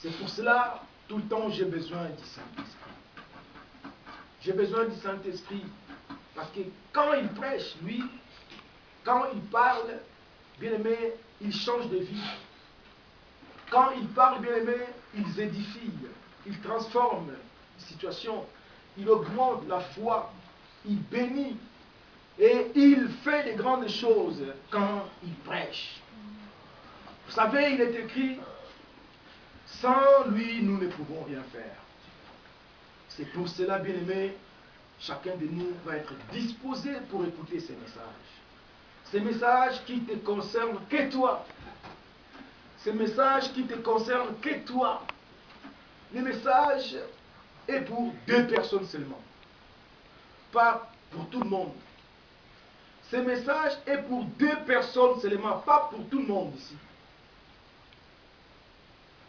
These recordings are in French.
C'est pour cela, tout le temps, j'ai besoin du Saint-Esprit. J'ai besoin du Saint-Esprit. Parce que quand il prêche, lui, quand il parle, bien aimé, il change de vie. Quand il parle, bien aimé, il édifie, il transforme la situation, il augmente la foi, il bénit et il fait de grandes choses quand il prêche. Vous savez, il est écrit, sans lui, nous ne pouvons rien faire. C'est pour cela, bien aimé, chacun de nous va être disposé pour écouter ces messages. Ces messages qui te concernent que toi. Ces messages qui te concernent que toi. Le message est pour 2 personnes seulement. Pas pour tout le monde. Ce message est pour 2 personnes seulement, pas pour tout le monde ici.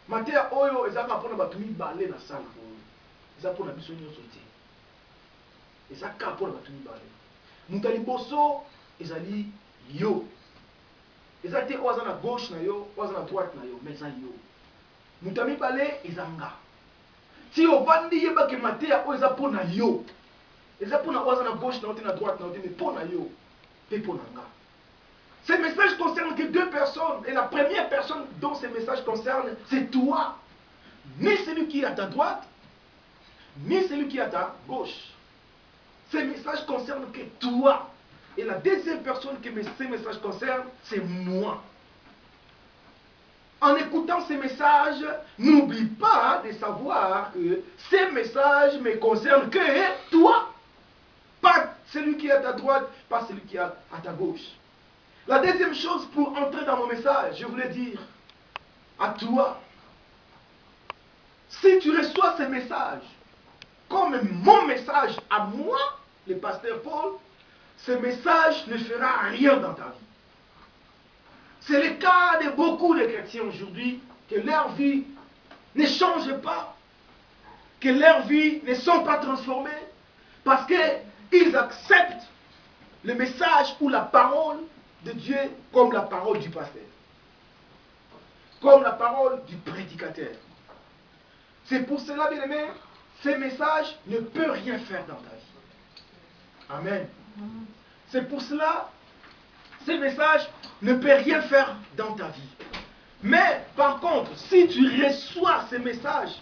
Matéa oyo ezaka pona bato mibale na salle oyo. Eza pona biso nyonso te. Eza ka pona bato mibale. Mutu ya liboso ezali yo. Eza te oyo aza na gauche na yo, oyo aza na droite na yo, mais eza yo. Mutu ya mibale eza nga. Si ovandi yebaki Matéa oyo eza pona yo. Eza pona oyo aza na gauche na yo te na droite na yo te, mais pona yo. Te pona nga. Ces messages concernent que 2 personnes. Et la première personne dont ces messages concernent, c'est toi. Ni celui qui est à ta droite, ni celui qui est à ta gauche. Ces messages concernent que toi. Et la deuxième personne que ces messages concernent, c'est moi. En écoutant ces messages, n'oublie pas de savoir que ces messages ne concernent que toi. Pas celui qui est à ta droite, pas celui qui est à ta gauche. La deuxième chose pour entrer dans mon message, je voulais dire à toi, si tu reçois ces messages comme mon message à moi, le pasteur Paul, ce message ne fera rien dans ta vie. C'est le cas de beaucoup de chrétiens aujourd'hui, que leur vie ne change pas, que leur vie ne sont pas transformées, parce qu'ils acceptent le message ou la parole de Dieu comme la parole du pasteur, comme la parole du prédicateur. C'est pour cela, bien aimé, ces messages ne peuvent rien faire dans ta vie. Amen. C'est pour cela, ces messages ne peuvent rien faire dans ta vie. Mais par contre, si tu reçois ces messages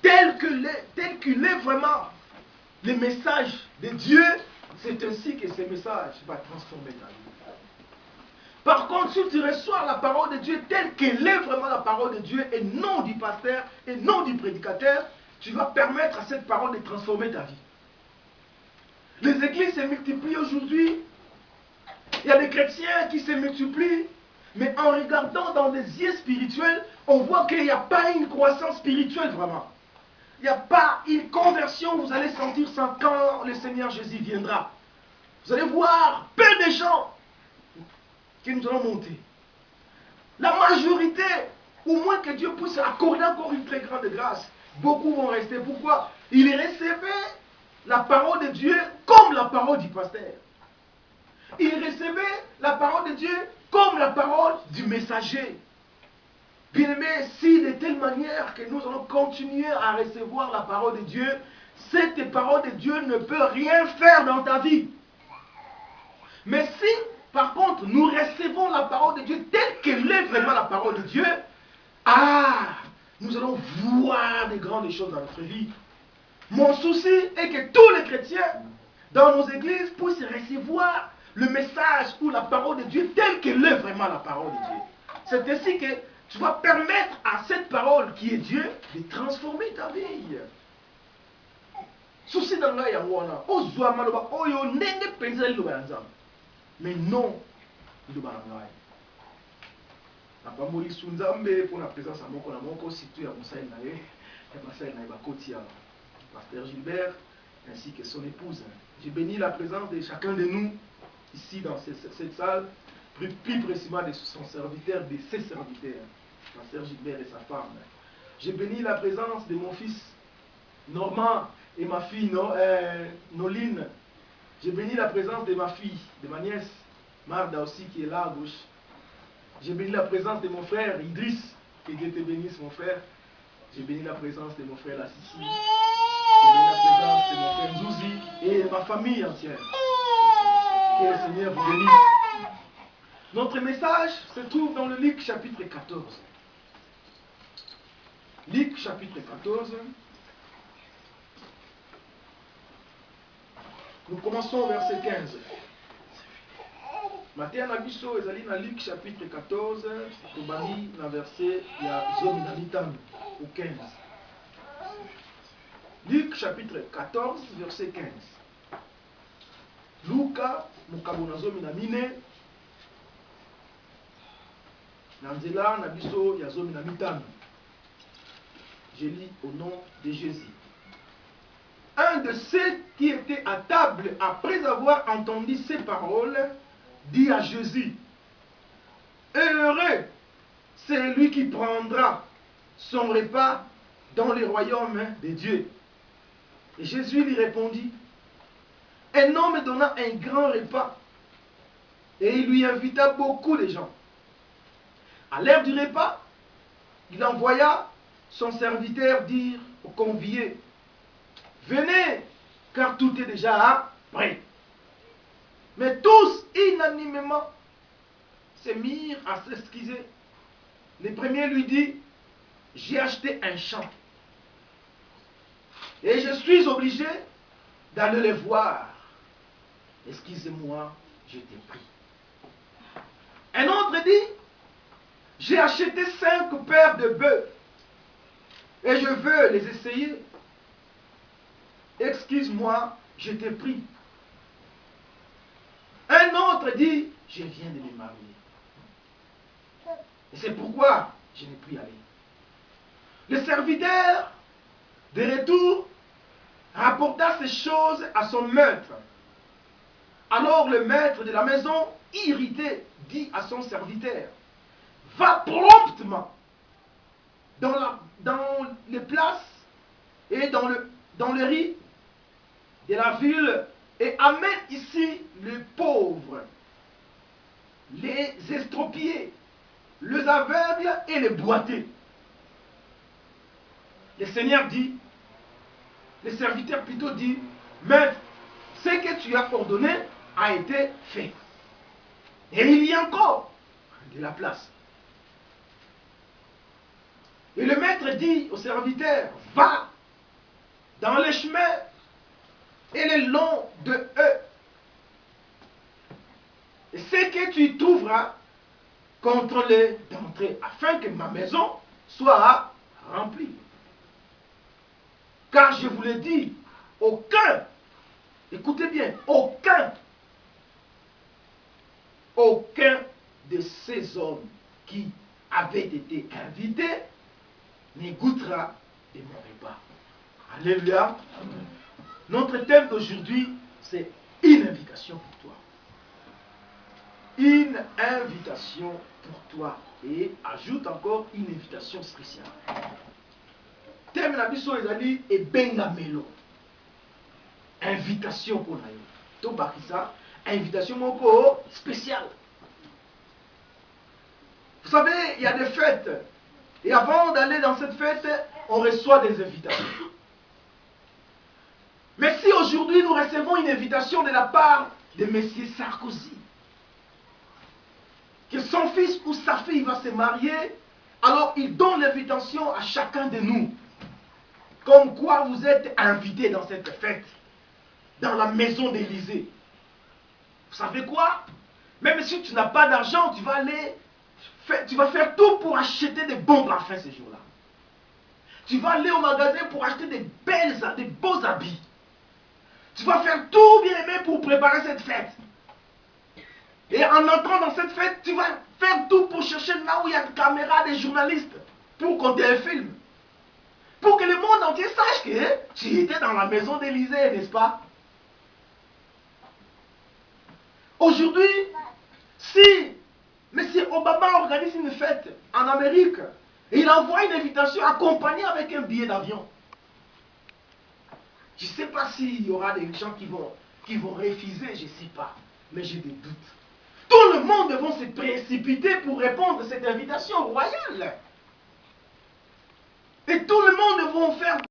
tel qu'il est vraiment le message de Dieu, c'est ainsi que ces messages vont transformer ta vie. Par contre, si tu reçois la parole de Dieu telle qu'elle est vraiment la parole de Dieu et non du pasteur et non du prédicateur, tu vas permettre à cette parole de transformer ta vie. Les églises se multiplient aujourd'hui. Il y a des chrétiens qui se multiplient, mais en regardant dans les yeux spirituels, on voit qu'il n'y a pas une croissance spirituelle vraiment. Il n'y a pas une conversion, vous allez sentir ça quand le Seigneur Jésus viendra. Vous allez voir peu de gens que nous allons monter. La majorité, au moins que Dieu puisse accorder encore une très grande grâce, beaucoup vont rester. Pourquoi? Ils recevaient la parole de Dieu comme la parole du pasteur. Ils recevaient la parole de Dieu comme la parole du messager. Bien-aimés, si de telle manière que nous allons continuer à recevoir la parole de Dieu, cette parole de Dieu ne peut rien faire dans ta vie. Mais si, par contre, nous recevons la parole de Dieu telle qu'elle est vraiment la parole de Dieu, nous allons voir des grandes choses dans notre vie. Mon souci est que tous les chrétiens dans nos églises puissent recevoir le message ou la parole de Dieu telle qu'elle est vraiment la parole de Dieu. C'est ainsi que tu vas permettre à cette parole qui est Dieu de transformer ta vie. Souci dans la yawana, ozwa maloba oyo ndenge penza liloba ya Nzambe. Mais non, liloba na ngai. Napamboli su Nzambe pour la présence à moko na moko surtout ya mosali na ye, ya basali na ye bakoti ya pasteur Gilbert ainsi que son épouse. J'ai béni la présence de chacun de nous ici dans cette salle, plus précisément de son serviteur, de ses serviteurs, pasteur Gilbert et sa femme. J'ai béni la présence de mon fils Normand et ma fille Noline. J'ai béni la présence de ma fille, de ma nièce Marda aussi qui est là à gauche. J'ai béni la présence de mon frère Idriss, que Dieu te bénisse mon frère. Je bénis la présence de mon frère Lassissi. Je bénis la présence de mon frère Nzouzi et de ma famille entière. Que le Seigneur vous bénisse. Notre message se trouve dans le Luc chapitre 14. Luc chapitre 14. Nous commençons au verset 15. Matthieu Nabiso ezali na Luc chapitre 14, tobani na verset ya zomi na mitano ou 15. Luc chapitre 14, verset 15. Luka mokabo na zomi na mine na nzela na biso ya zomi na mitano. Je lis au nom de Jésus. Un de ceux qui étaient à table après avoir entendu ces paroles dit à Jésus: heureux c'est lui qui prendra son repas dans le royaume de Dieu. Et Jésus lui répondit: un homme donna un grand repas et il lui invita beaucoup de gens. À l'heure du repas, il envoya son serviteur dire aux conviés: venez, car tout est déjà prêt. Mais tous, unanimement, se mirent à s'excuser. Le premier lui dit: j'ai acheté un champ et je suis obligé d'aller le voir. Excusez-moi, je t'ai pris. Un autre dit: j'ai acheté 5 paires de bœufs et je veux les essayer. Excuse-moi, je t'ai pris. Un autre dit: je viens de me marier. Et c'est pourquoi je n'ai pu y aller. Le serviteur, de retour, rapporta ces choses à son maître. Alors le maître de la maison, irrité, dit à son serviteur: va promptement dans les places et dans le riz de la ville et amène ici les pauvres, les estropiés, les aveugles et les boiteux. Le Seigneur dit, le serviteur plutôt dit: maître, ce que tu as ordonné a été fait. Et il y a encore de la place. Et le maître dit au serviteur: va dans les chemins et le long de eux. Et ce que tu trouveras, contrôle d'entrer, afin que ma maison soit remplie. Car je vous l'ai dit, aucun, écoutez bien, aucun de ces hommes qui avaient été invités ne goûtera de mon repas. Alléluia. Notre thème d'aujourd'hui, c'est une invitation pour toi. Une invitation pour toi. Et ajoute encore une invitation spéciale. Thème la biso ezali et benga melo. Invitation pour nayo. To bakisa, invitation moko spéciale. Vous savez, il y a des fêtes. Et avant d'aller dans cette fête, on reçoit des invitations. Mais si aujourd'hui nous recevons une invitation de la part de M. Sarkozy, que son fils ou sa fille va se marier, alors il donne l'invitation à chacun de nous. Comme quoi vous êtes invités dans cette fête, dans la maison d'Élysée. Vous savez quoi? Même si tu n'as pas d'argent, tu vas faire tout pour acheter des bons parfums ce jour-là. Tu vas aller au magasin pour acheter des beaux habits. Tu vas faire tout bien aimé pour préparer cette fête. Et en entrant dans cette fête, tu vas faire tout pour chercher là où il y a une caméra, des journalistes, pour qu'on te filme. Pour que le monde entier sache que tu étais dans la maison d'Élysée, n'est-ce pas? Aujourd'hui, si M. Obama organise une fête en Amérique, et il envoie une invitation accompagnée avec un billet d'avion, je ne sais pas s'il y aura des gens qui vont refuser, je ne sais pas, mais j'ai des doutes. Tout le monde va se précipiter pour répondre à cette invitation royale.